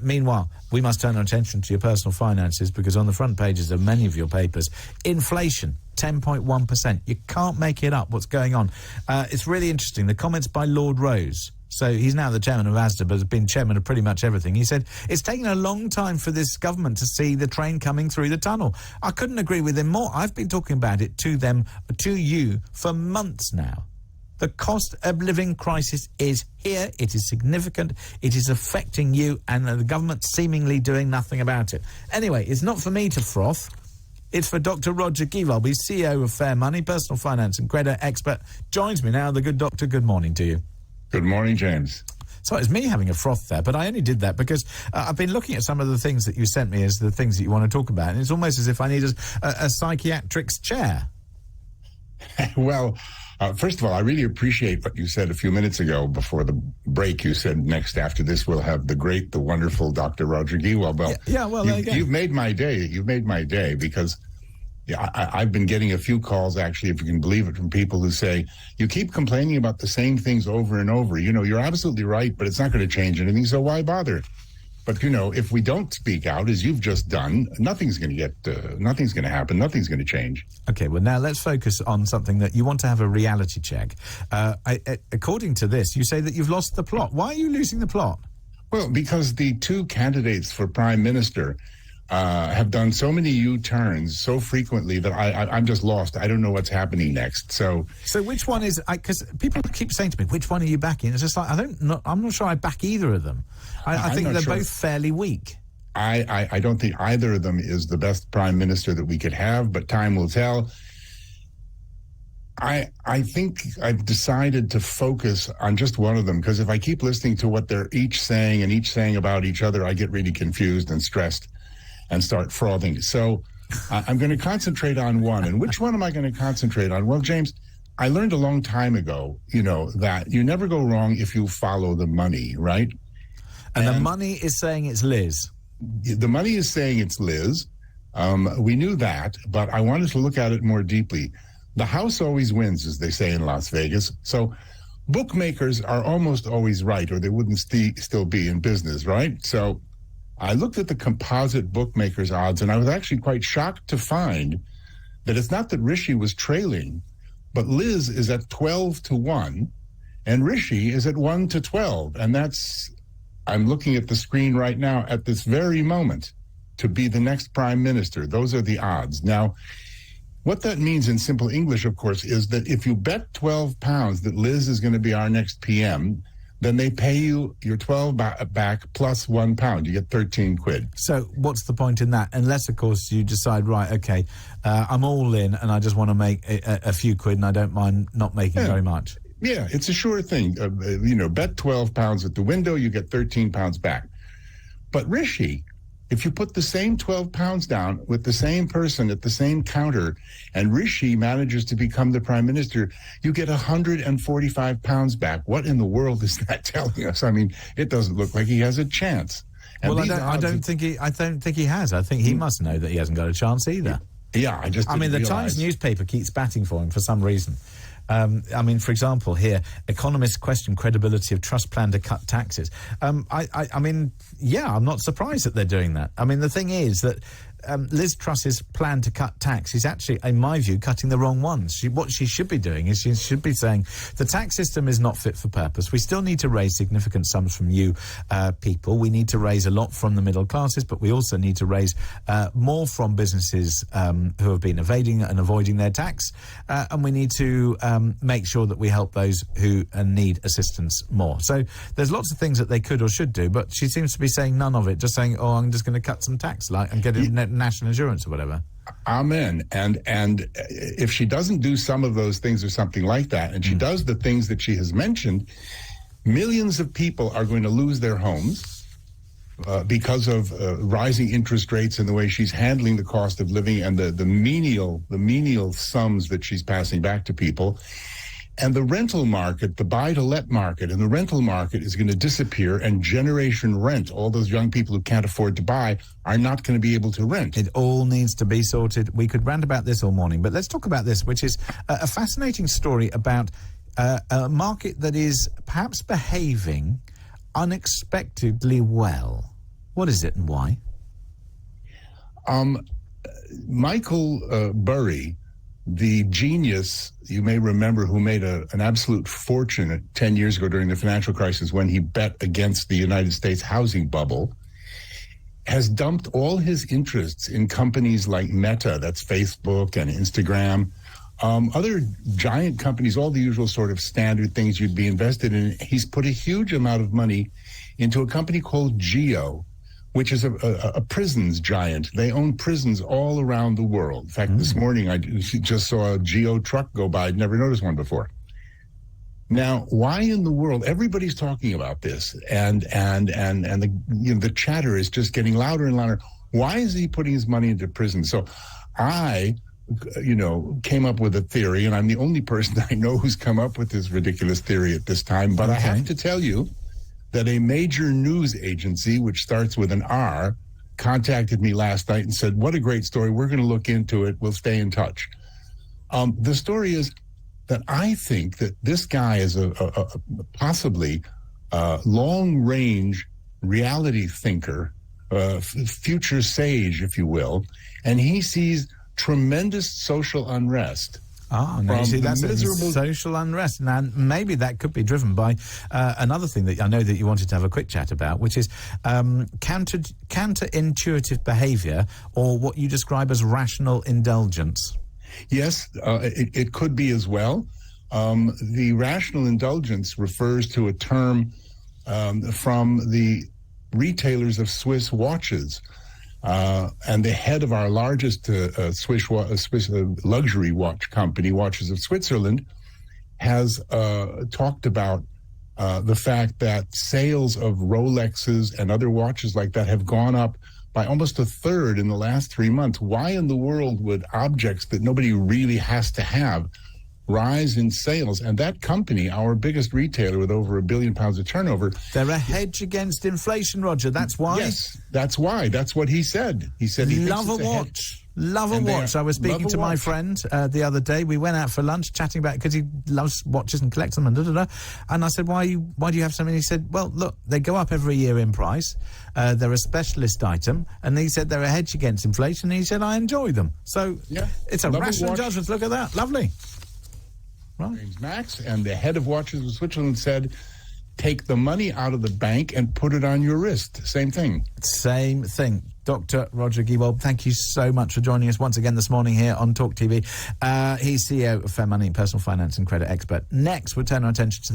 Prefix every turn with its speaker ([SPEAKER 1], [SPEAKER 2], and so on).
[SPEAKER 1] Meanwhile, we must turn our attention to your personal finances, because on the front pages of many of your papers, inflation, 10.1%. You can't make it up what's going on. It's really interesting. The comments by Lord Rose. So he's now the chairman of ASDA, but has been chairman of pretty much everything. He said, it's taken a long time for this government to see the train coming through the tunnel. I couldn't agree with him more. I've been talking about it to you, for months now. The cost of living crisis is here. It is significant. It is affecting you, and the government seemingly doing nothing about it. Anyway, it's not for me to froth. It's for Dr. Roger Gewolb. He's CEO of Fair Money, personal finance and credit expert. Joins me now, the good doctor. Good morning to you.
[SPEAKER 2] Good morning, James.
[SPEAKER 1] So it's me having a froth there, but I only did that because I've been looking at some of the things that you sent me as the things that you want to talk about, and it's almost as if I need a psychiatric's chair.
[SPEAKER 2] Well, first of all, I really appreciate what you said a few minutes ago before the break. You said next after this we'll have the great, the wonderful Dr. Roger Gewolb. Well, you've made my day. You've made my day, because I've been getting a few calls, actually, if you can believe it, from people who say, you keep complaining about the same things over and over. You know, you're absolutely right, but it's not going to change anything, so why bother? But, you know, if we don't speak out, as you've just done, nothing's going to happen. Nothing's going to change.
[SPEAKER 1] Okay, well, now let's focus on something that you want to have a reality check. According to this, you say that you've lost the plot. Why are you losing the plot?
[SPEAKER 2] Well, because the two candidates for prime minister have done so many U-turns so frequently that I'm just lost. I don't know what's happening next. So
[SPEAKER 1] which one is? Because people keep saying to me, "Which one are you backing?" It's just like I'm not sure I back either of them. I think they're both fairly weak.
[SPEAKER 2] I don't think either of them is the best prime minister that we could have, but time will tell. I think I've decided to focus on just one of them, because if I keep listening to what they're each saying and each saying about each other, I get really confused and stressed and start frothing. So I'm going to concentrate on one. And which one am I going to concentrate on? Well, James, I learned a long time ago, that you never go wrong if you follow the money, right?
[SPEAKER 1] And the money is saying it's Liz.
[SPEAKER 2] The money is saying it's Liz. We knew that, but I wanted to look at it more deeply. The house always wins, as they say in Las Vegas. So bookmakers are almost always right, or they wouldn't still be in business, right? So I looked at the composite bookmakers odds, and I was actually quite shocked to find that it's not that Rishi was trailing, but Liz is at 12-1, and Rishi is at 1-12. And I'm looking at the screen right now at this very moment to be the next prime minister. Those are the odds. Now, what that means in simple English, of course, is that if you bet £12 that Liz is going to be our next PM, then they pay you your 12 back plus £1. You get 13 quid.
[SPEAKER 1] So what's the point in that? Unless, of course, you decide, right, okay, I'm all in and I just want to make a few quid and I don't mind not making very much.
[SPEAKER 2] Yeah, it's a sure thing. Bet £12 at the window, you get £13 back. But Rishi, if you put the same £12 down with the same person at the same counter, and Rishi manages to become the prime minister, you get £145 back. What in the world is that telling us? I mean, it doesn't look like he has a chance. And
[SPEAKER 1] well, I don't think he has. I think he must know that he hasn't got a chance either.
[SPEAKER 2] Yeah,
[SPEAKER 1] the Times newspaper keeps batting for him for some reason. For example, here, economists question credibility of trust plan to cut taxes. I'm not surprised that they're doing that. I mean, the thing is that Liz Truss's plan to cut tax is actually, in my view, cutting the wrong ones. What she should be doing is she should be saying the tax system is not fit for purpose. We still need to raise significant sums from you people. We need to raise a lot from the middle classes, but we also need to raise more from businesses who have been evading and avoiding their tax. And we need to make sure that we help those who need assistance more. So there's lots of things that they could or should do, but she seems to be saying none of it, just saying, oh, I'm just going to cut some tax and get national insurance or whatever.
[SPEAKER 2] Amen. And if she doesn't do some of those things or something like that, and she does the things that she has mentioned, millions of people are going to lose their homes because of rising interest rates and the way she's handling the cost of living and the menial sums that she's passing back to people. And the rental market, the buy-to-let market, and the rental market is going to disappear, and generation rent, all those young people who can't afford to buy, are not going to be able to rent.
[SPEAKER 1] It all needs to be sorted. We could rant about this all morning, but let's talk about this, which is a fascinating story about a market that is perhaps behaving unexpectedly well. What is it and why?
[SPEAKER 2] Michael Burry, the genius, you may remember, who made an absolute fortune 10 years ago during the financial crisis when he bet against the United States housing bubble, has dumped all his interests in companies like Meta, that's Facebook and Instagram, other giant companies, all the usual sort of standard things you'd be invested in. He's put a huge amount of money into a company called Geo, which is a prisons giant. They own prisons all around the world. In fact, this morning I just saw a Geo truck go by. I'd never noticed one before. Now, why in the world? Everybody's talking about this, and the chatter is just getting louder and louder. Why is he putting his money into prison? So, I came up with a theory, and I'm the only person I know who's come up with this ridiculous theory at this time. But I have to tell you that a major news agency, which starts with an R, contacted me last night and said, "What a great story! We're going to look into it. We'll stay in touch." The story is that I think that this guy is a possibly long-range reality thinker, future sage, if you will, and he sees tremendous social unrest.
[SPEAKER 1] No, you see, that's miserable social unrest. Now, maybe that could be driven by another thing that I know that you wanted to have a quick chat about, which is counterintuitive behaviour, or what you describe as rational indulgence.
[SPEAKER 2] Yes, it could be as well. The rational indulgence refers to a term from the retailers of Swiss watches. And the head of our largest Swiss luxury watch company, Watches of Switzerland, has talked about the fact that sales of Rolexes and other watches like that have gone up by almost a third in the last 3 months. Why in the world would objects that nobody really has to have rise in sales? And that company, our biggest retailer with over £1 billion of turnover,
[SPEAKER 1] they're a hedge against inflation, Roger. That's why.
[SPEAKER 2] Yes, that's why. That's what he said. He said he
[SPEAKER 1] love a watch. Love a watch. I was speaking to my friend the other day. We went out for lunch, chatting about, because he loves watches and collects them and da-da-da. And I said, why do you have something? He said, well, look, they go up every year in price. They're a specialist item. And he said they're a hedge against inflation. And he said, I enjoy them. So it's a rational judgment. Look at that. Lovely. Right.
[SPEAKER 2] James Max, and the head of Watches of Switzerland, said, take the money out of the bank and put it on your wrist. Same thing.
[SPEAKER 1] Same thing. Dr. Roger Giebold, thank you so much for joining us once again this morning here on Talk TV. He's CEO of Fair Money, personal finance and credit expert. Next, we'll turn our attention to the